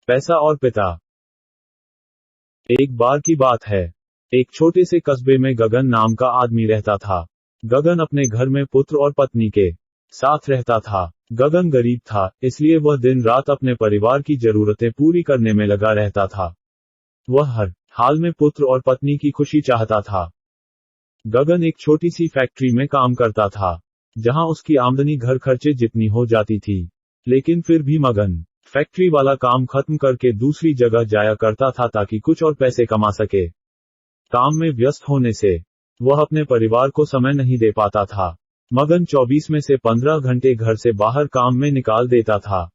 पैसा और पिता। एक बार की बात है, एक छोटे से कस्बे में गगन नाम का आदमी रहता था। गगन अपने घर में पुत्र और पत्नी के साथ रहता था। गगन गरीब था, इसलिए वह दिन रात अपने परिवार की जरूरतें पूरी करने में लगा रहता था। वह हर हाल में पुत्र और पत्नी की खुशी चाहता था। गगन एक छोटी सी फैक्ट्री में काम करता था, जहां उसकी आमदनी घर खर्चे जितनी हो जाती थी। लेकिन फिर भी मगन फैक्ट्री वाला काम खत्म करके दूसरी जगह जाया करता था ताकि कुछ और पैसे कमा सके। काम में व्यस्त होने से वह अपने परिवार को समय नहीं दे पाता था। मगन 24 में से 15 घंटे घर से बाहर काम में निकाल देता था।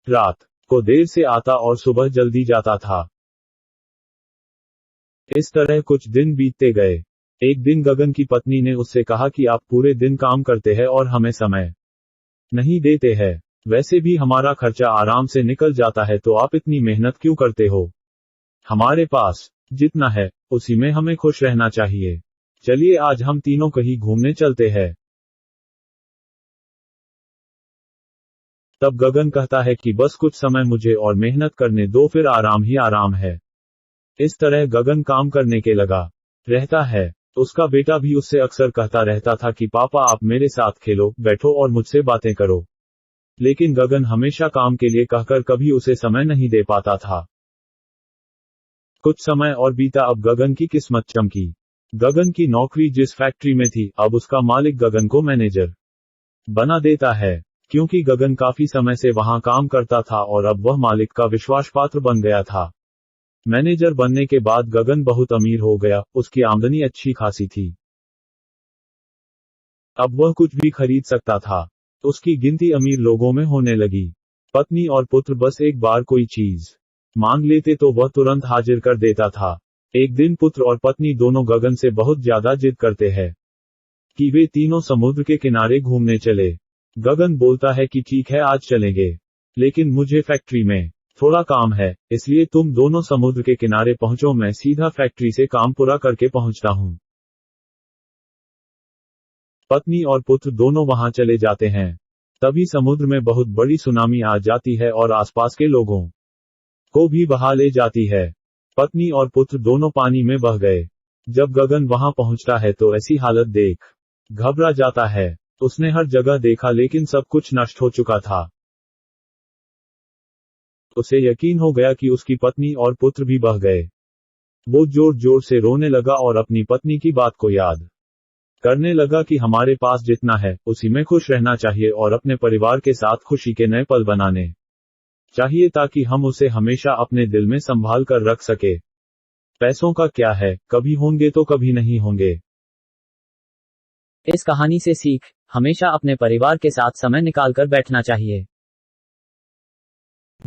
रात को देर से आता और सुबह जल्दी जाता था। इस तरह कुछ दिन बीतते गए। एक दिन गगन की पत्नी ने उससे कहा कि आप पूरे दिन काम करते हैं और हमें समय नहीं देते हैं। वैसे भी हमारा खर्चा आराम से निकल जाता है, तो आप इतनी मेहनत क्यों करते हो? हमारे पास जितना है उसी में हमें खुश रहना चाहिए। चलिए आज हम तीनों कहीं घूमने चलते हैं। तब गगन कहता है कि बस कुछ समय मुझे और मेहनत करने दो, फिर आराम ही आराम है। इस तरह गगन काम करने के लगा रहता है। उसका बेटा भी उससे अक्सर कहता रहता था कि पापा आप मेरे साथ खेलो, बैठो और मुझसे बातें करो। लेकिन गगन हमेशा काम के लिए कहकर कभी उसे समय नहीं दे पाता था। कुछ समय और बीता। अब गगन की किस्मत चमकी। गगन की नौकरी जिस फैक्ट्री में थी, अब उसका मालिक गगन को मैनेजर बना देता है। क्योंकि गगन काफी समय से वहां काम करता था और अब वह मालिक का विश्वास पात्र बन गया था। मैनेजर बनने के बाद गगन बहुत अमीर हो गया। उसकी आमदनी अच्छी खासी थी। अब वह कुछ भी खरीद सकता था। उसकी गिनती अमीर लोगों में होने लगी। पत्नी और पुत्र बस एक बार कोई चीज मांग लेते तो वह तुरंत हाजिर कर देता था। एक दिन पुत्र और पत्नी दोनों गगन से बहुत ज्यादा जिद करते हैं कि वे तीनों समुद्र के किनारे घूमने चले। गगन बोलता है कि ठीक है आज चलेंगे, लेकिन मुझे फैक्ट्री में थोड़ा काम है, इसलिए तुम दोनों समुद्र के किनारे पहुंचो, मैं सीधा फैक्ट्री से काम पूरा करके पहुंचता हूं। पत्नी और पुत्र दोनों वहां चले जाते हैं। तभी समुद्र में बहुत बड़ी सुनामी आ जाती है और आसपास के लोगों को भी बहा ले जाती है। पत्नी और पुत्र दोनों पानी में बह गए। जब गगन वहां पहुंचता है तो ऐसी हालत देख घबरा जाता है। उसने हर जगह देखा लेकिन सब कुछ नष्ट हो चुका था। उसे यकीन हो गया कि उसकी पत्नी और पुत्र भी बह गए। वो जोर जोर से रोने लगा और अपनी पत्नी की बात को याद करने लगा कि हमारे पास जितना है उसी में खुश रहना चाहिए और अपने परिवार के साथ खुशी के नए पल बनाने चाहिए, ताकि हम उसे हमेशा अपने दिल में संभाल कर रख सके। पैसों का क्या है, कभी होंगे तो कभी नहीं होंगे। इस कहानी से सीख, हमेशा अपने परिवार के साथ समय निकालकर बैठना चाहिए।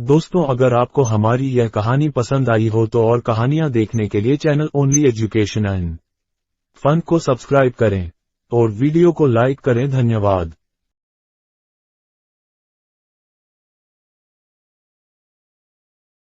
दोस्तों, अगर आपको हमारी यह कहानी पसंद आई हो तो और कहानियां देखने के लिए channel only education and fun को सब्सक्राइब करें और वीडियो को लाइक करें। धन्यवाद।